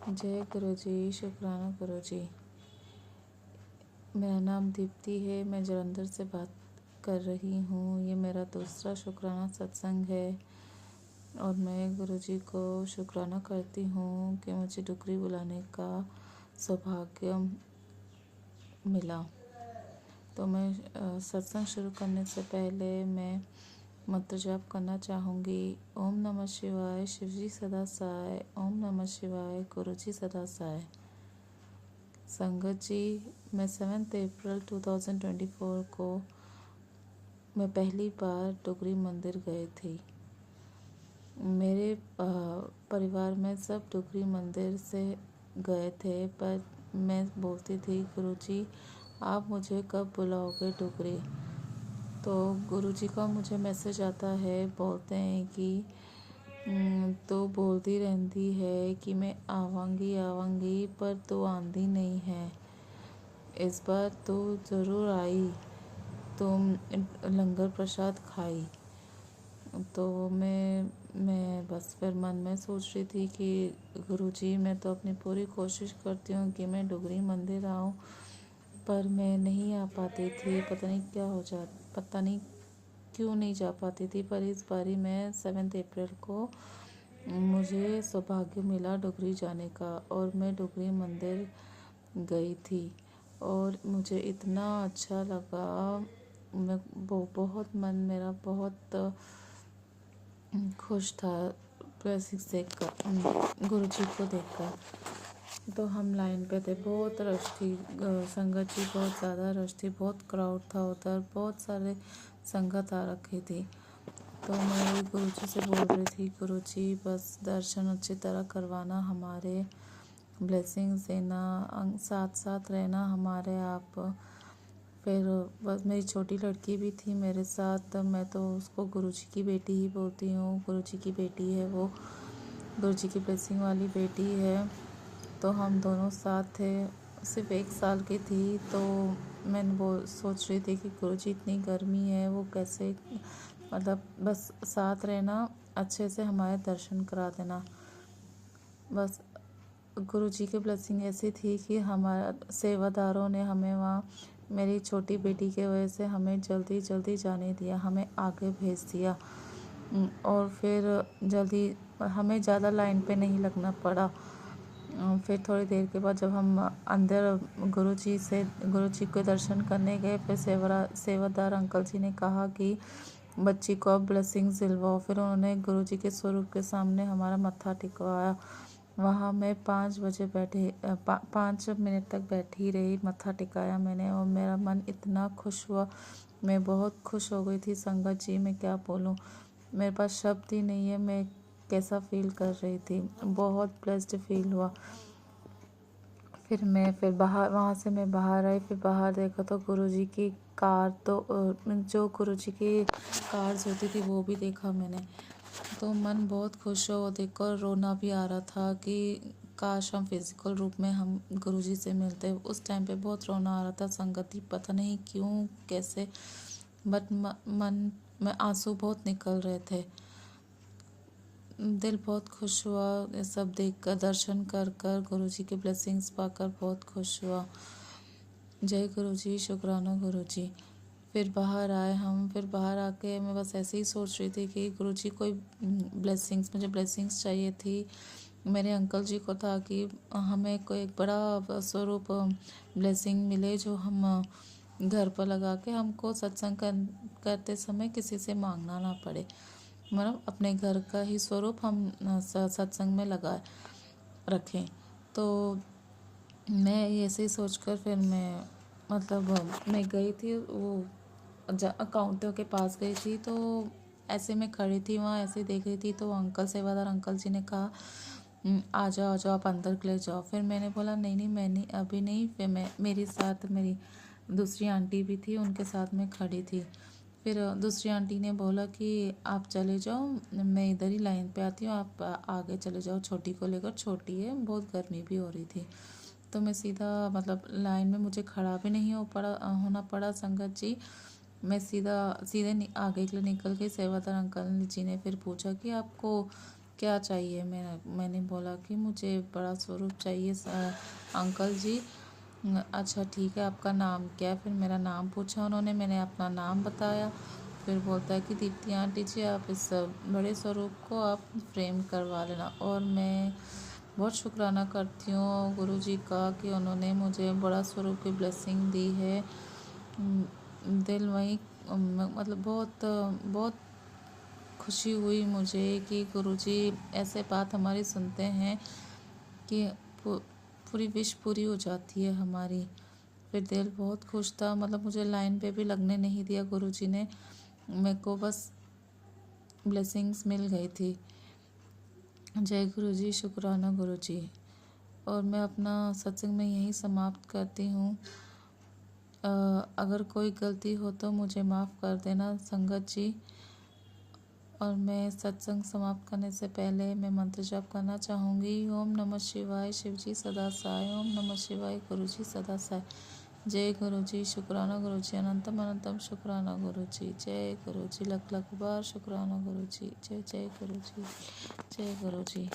जय गुरु जी, शुक्राना गुरु जी। मेरा नाम दीप्ति है, मैं जलंधर से बात कर रही हूँ। ये मेरा दूसरा शुक्राना सत्संग है और मैं गुरु जी को शुक्राना करती हूँ कि मुझे डुगरी बुलाने का सौभाग्य मिला। तो मैं सत्संग शुरू करने से पहले मैं मंत्र जाप करना चाहूँगी। ओम नमः शिवाय, शिव जी सदा साय। ओम नमः शिवाय, गुरु जी सदा साय। संगत जी, मैं 7 अप्रैल 2024 को मैं पहली बार डुगरी मंदिर गए थी। मेरे परिवार में सब डुगरी मंदिर से गए थे, पर मैं बोलती थी गुरुजी आप मुझे कब बुलाओगे डुगरी। तो गुरुजी का मुझे मैसेज आता है, बोलते हैं कि तो बोलती रहती है कि मैं आवांगी पर तो आंदी नहीं है। इस बार तो ज़रूर आई, तुम लंगर प्रसाद खाई। तो मैं बस फिर मन में सोच रही थी कि गुरुजी मैं तो अपनी पूरी कोशिश करती हूँ कि मैं डुगरी मंदिर आऊँ, पर मैं नहीं आ पाती थी। पता नहीं क्यों नहीं जा पाती थी। पर इस बारी मैं 7 अप्रैल को मुझे सौभाग्य मिला डुगरी जाने का और मैं डुगरी मंदिर गई थी और मुझे इतना अच्छा लगा। मैं बहुत मन मेरा बहुत खुश था ब्लेसिंग्स देखकर, गुरु जी को देखकर। तो हम लाइन पे थे, बहुत रश थी, संगत जी बहुत ज़्यादा रश थी, बहुत क्राउड था उधर, बहुत सारे संगत आ रखी थी। तो मैं गुरु जी से बोल रही थी, गुरु जी बस दर्शन अच्छी तरह करवाना, हमारे ब्लेसिंग्स देना, साथ साथ रहना हमारे आप। फिर बस मेरी छोटी लड़की भी थी मेरे साथ, मैं तो उसको गुरुजी की बेटी ही बोलती हूँ। गुरुजी की बेटी है वो, गुरुजी की ब्लेसिंग वाली बेटी है। तो हम दोनों साथ थे। सिर्फ 1 साल की थी। तो मैंने वो सोच रही थी कि गुरुजी इतनी गर्मी है, वो कैसे, मतलब बस साथ रहना, अच्छे से हमारे दर्शन करा देना। बस गुरुजी की ब्लेसिंग ऐसी थी कि हमारा सेवादारों ने हमें वहाँ, मेरी छोटी बेटी के वजह से हमें जल्दी जल्दी जाने दिया, हमें आगे भेज दिया। और फिर जल्दी हमें ज़्यादा लाइन पे नहीं लगना पड़ा। फिर थोड़ी देर के बाद जब हम अंदर गुरुजी के दर्शन करने गए, फिर सेवादार अंकल जी ने कहा कि बच्ची को अब ब्लेसिंग्स दिलवाओ। फिर उन्होंने गुरुजी के स्वरूप के सामने हमारा मत्था टिकवाया। वहाँ मैं 5 मिनट तक बैठी रही, मत्था टिकाया मैंने और मेरा मन इतना खुश हुआ। मैं बहुत खुश हो गई थी संगत जी, मैं क्या बोलूँ, मेरे पास शब्द ही नहीं है मैं कैसा फील कर रही थी। बहुत ब्लेस्ड फील हुआ। फिर वहाँ से मैं बाहर आई। फिर बाहर देखा तो गुरुजी की कार, तो जो गुरुजी की कार्स होती थी वो भी देखा मैंने। तो मन बहुत खुश हो, देखकर रोना भी आ रहा था कि काश हम फिज़िकल रूप में हम गुरुजी से मिलते। उस टाइम पे बहुत रोना आ रहा था संगति, पता नहीं क्यों कैसे, बट मन में आंसू बहुत निकल रहे थे। दिल बहुत खुश हुआ ये सब देखकर, दर्शन कर कर गुरुजी के ब्लेसिंग्स पाकर बहुत खुश हुआ। जय गुरुजी, शुक्राना गुरुजी। फिर बाहर आए हम। फिर बाहर आके मैं बस ऐसे ही सोच रही थी कि गुरुजी कोई मुझे ब्लेसिंग्स चाहिए थी। मेरे अंकल जी को था कि हमें कोई एक बड़ा स्वरूप ब्लेसिंग मिले जो हम घर पर लगा के हमको सत्संग करते समय किसी से मांगना ना पड़े, मतलब अपने घर का ही स्वरूप हम सत्संग में लगा रखें। तो मैं ऐसे ही सोचकर फिर मैं गई थी, वो काउंटर के पास गई थी। तो ऐसे मैं खड़ी थी वहाँ, ऐसे देख रही थी। तो सेवादार अंकल जी ने कहा आ जाओ आप अंदर के ले जाओ। फिर मैंने बोला नहीं मैं नहीं, अभी नहीं। फिर मेरे साथ मेरी दूसरी आंटी भी थी, उनके साथ मैं खड़ी थी। फिर दूसरी आंटी ने बोला कि आप चले जाओ, मैं इधर ही लाइन पे आती हूँ, आप आगे चले जाओ, छोटी को लेकर, छोटी है, बहुत गर्मी भी हो रही थी। तो मैं सीधा लाइन में मुझे खड़ा भी नहीं होना पड़ा संगत जी। मैं सीधे आगे के लिए निकल गई। सेवादार अंकल जी ने फिर पूछा कि आपको क्या चाहिए? मैंने बोला कि मुझे बड़ा स्वरूप चाहिए अंकल जी। अच्छा ठीक है, आपका नाम क्या है? फिर मेरा नाम पूछा उन्होंने, मैंने अपना नाम बताया। फिर बोलता है कि दीप्ति आंटी जी, आप इस बड़े स्वरूप को आप फ्रेम करवा लेना। और मैं बहुत शुक्राना करती हूँ गुरुजी का कि उन्होंने मुझे बड़ा स्वरूप की ब्लेसिंग दी है। दिल वहीं मतलब बहुत बहुत खुशी हुई मुझे कि गुरुजी ऐसे बात हमारी सुनते हैं कि पूरी विश पूरी हो जाती है हमारी। फिर दिल बहुत खुश था, मतलब मुझे लाइन पे भी लगने नहीं दिया गुरुजी ने, मेरे को बस ब्लेसिंग्स मिल गई थी। जय गुरुजी, शुक्राना गुरुजी। और मैं अपना सत्संग में यही समाप्त करती हूँ। अगर कोई गलती हो तो मुझे माफ़ कर देना संगत जी। और मैं सत्संग समाप्त करने से पहले मैं मंत्र जाप करना चाहूँगी। ओम नमः शिवाय, शिव जी सदा साय। ओम नमः शिवाय, गुरु जी सदा साय। जय गुरु जी, शुक्राना गुरु जी, अनंतम अनंतम शुक्राना गुरु जी। जय गुरु जी, लख लख बार शुक्राना गुरु जी। जय जय गुरु जी, जय गुरु जी।